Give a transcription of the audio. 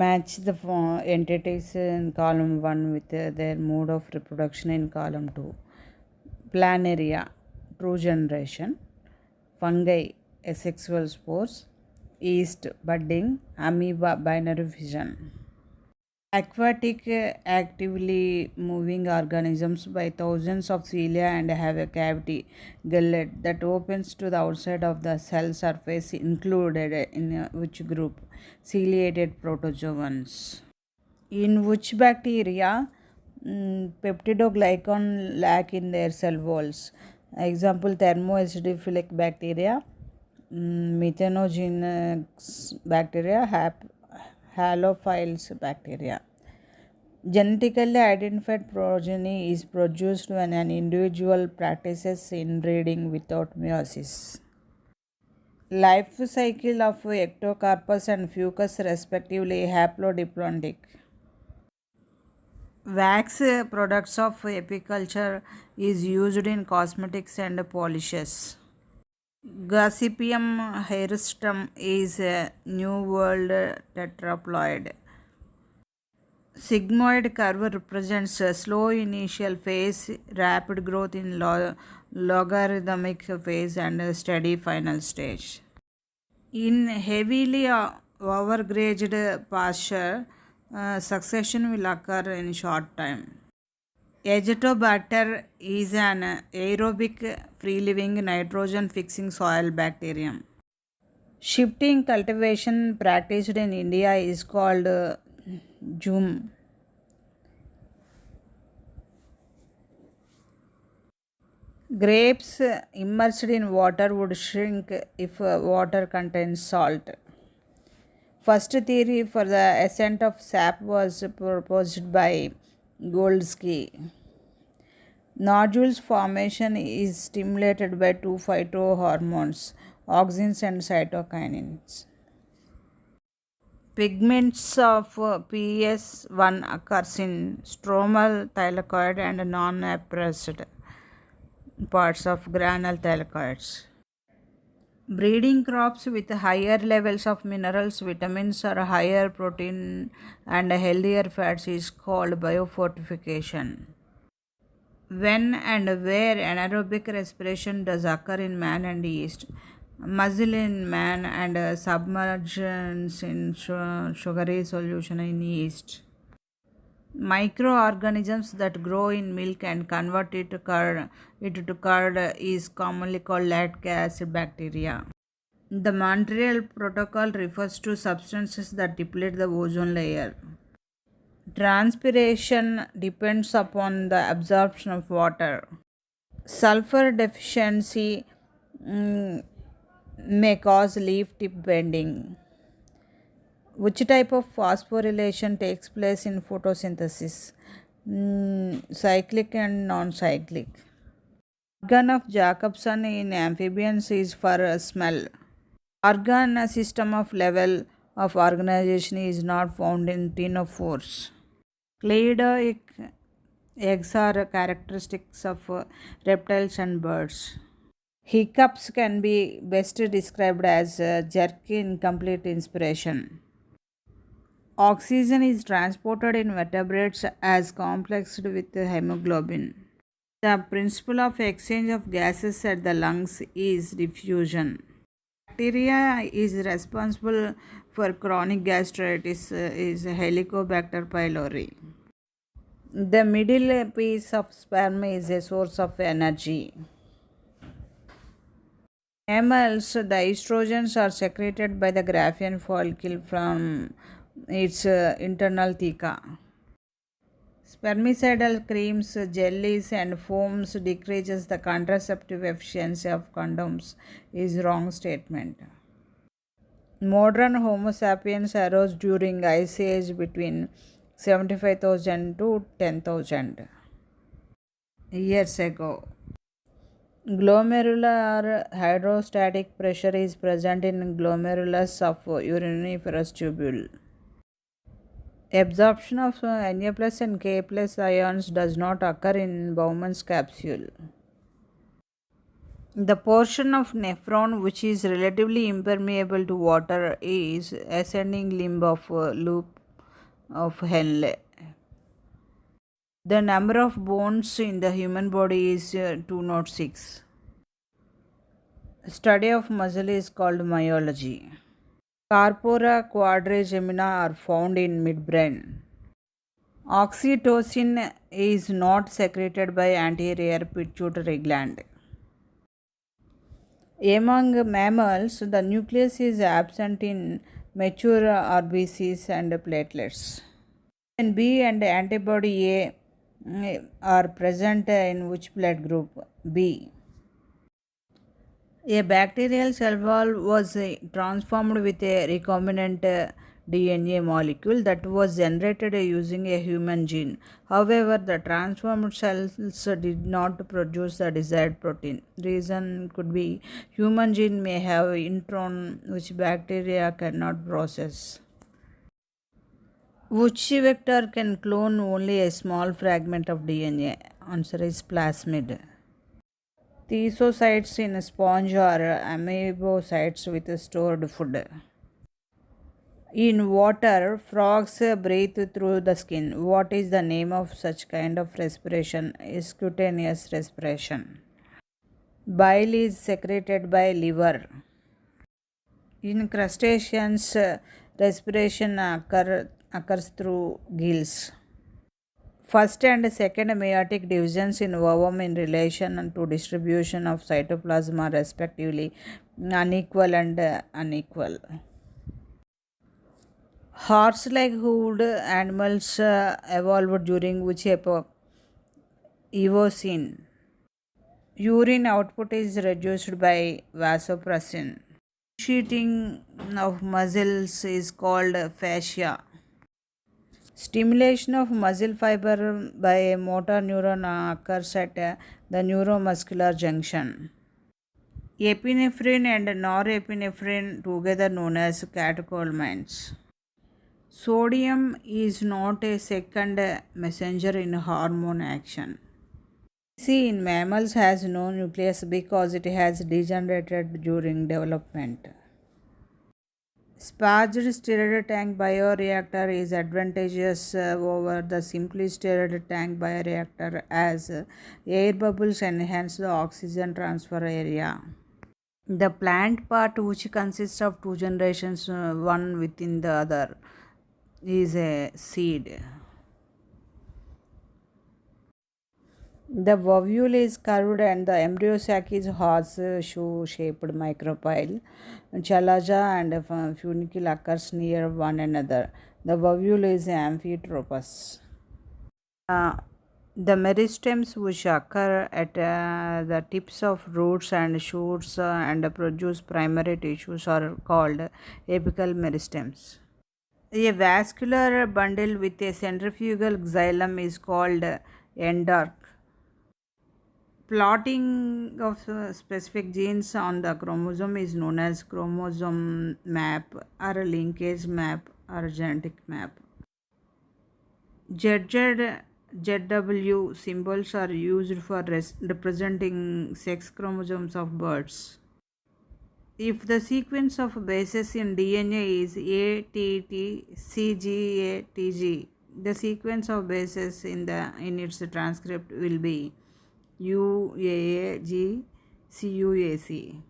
Match the entities in column 1 with their mode of reproduction in column 2. Planaria, true generation. Fungi, asexual spores. Yeast, budding. Amoeba, binary fission. Aquatic, actively moving organisms by thousands of cilia and have a cavity gullet that opens to the outside of the cell surface, included in which group? Ciliated protozoans. In which bacteria peptidoglycan lack in their cell walls? Example, thermoacidophilic bacteria, methanogenous bacteria, halophiles bacteria. Genetically identified progeny is produced when an individual practices inbreeding without meiosis. Life cycle of ectocarpus and fucus respectively haplodiploidic. Wax products of apiculture is used in cosmetics and polishes. Gossypium hairstem is a New World tetraploid. Sigmoid curve represents a slow initial phase, rapid growth in logarithmic phase, and a steady final stage. In heavily overgrazed pasture, succession will occur in short time. Azotobacter is an aerobic, free-living, nitrogen-fixing soil bacterium. Shifting cultivation practiced in India is called Jhum. Grapes immersed in water would shrink if water contains salt. First theory for the ascent of sap was proposed by Goldsky. Nodules formation is stimulated by two phytohormones, auxins and cytokinins. Pigments of PS1 occurs in stromal thylakoid and non-appressed parts of granule thylakoids. Breeding crops with higher levels of minerals, vitamins, or higher protein and healthier fats is called biofortification. When and where anaerobic respiration does occur in man and yeast? Muzzle in man and submergence in sugary solution in yeast. Microorganisms that grow in milk and convert it to curd is commonly called lactic acid bacteria. The Montreal Protocol refers to substances that deplete the ozone layer. Transpiration depends upon the absorption of water. Sulfur deficiency may cause leaf tip bending. Which type of phosphorylation takes place in photosynthesis? Cyclic and non-cyclic. Organ of Jacobson in amphibians is for smell. Organ system of level of organization is not found in ctenophores. Cleidoic eggs are characteristics of reptiles and birds. Hiccups can be best described as jerky, incomplete inspiration. Oxygen is transported in vertebrates as complexed with hemoglobin. The principle of exchange of gases at the lungs is diffusion. Bacteria is responsible for chronic gastritis is Helicobacter pylori. The middle piece of sperm is a source of energy. Mammals, the estrogens are secreted by the Graafian follicle from its internal theca. Spermicidal creams, jellies, and foams decreases the contraceptive efficiency of condoms is wrong statement. Modern Homo sapiens arose during Ice Age between 75,000 to 10,000 years ago. Glomerular hydrostatic pressure is present in glomerulus of uriniferous tubule. Absorption of Na plus and K plus ions does not occur in Bowman's capsule. The portion of nephron which is relatively impermeable to water is ascending limb of loop of Henle. The number of bones in the human body is 206. Study of muscle is called myology. Corpora quadragemina are found in midbrain. Oxytocin is not secreted by anterior pituitary gland. Among mammals, the nucleus is absent in mature RBCs and platelets. And B and antibody A are present in which blood group? B. A bacterial cell wall was transformed with a recombinant DNA molecule that was generated using a human gene. However, the transformed cells did not produce the desired protein. Reason could be human gene may have intron which bacteria cannot process. Which vector can clone only a small fragment of DNA? Answer is plasmid. Thesocytes in sponge are amoebocytes with stored food. In water, frogs breathe through the skin. What is the name of such kind of respiration? Is cutaneous respiration. Bile is secreted by liver. In crustaceans, respiration occurs through gills. First and second meiotic divisions in ovum in relation to distribution of cytoplasm are respectively unequal and unequal. Horse-like hoofed animals evolved during which epoch? Eocene. Urine output is reduced by vasopressin. Sheeting of muscles is called fascia. Stimulation of muscle fiber by a motor neuron occurs at the neuromuscular junction. Epinephrine and norepinephrine together known as catecholamines. Sodium is not a second messenger in hormone action. C in mammals has no nucleus because it has degenerated during development. Sparged stirred tank bioreactor is advantageous over the simply stirred tank bioreactor as air bubbles enhance the oxygen transfer area. The plant part, which consists of two generations, one within the other, is a seed. The ovule is curved and the embryo sac is horseshoe-shaped micropyle. Chalaza and funicle occurs near one another. The ovule is amphitropous. The meristems which occur at the tips of roots and shoots and produce primary tissues are called apical meristems. A vascular bundle with a centrifugal xylem is called endark. Plotting of specific genes on the chromosome is known as chromosome map or linkage map or genetic map. ZW symbols are used for representing sex chromosomes of birds. If the sequence of bases in DNA is ATTCGATG, the sequence of bases in its transcript will be UAAG CUAC.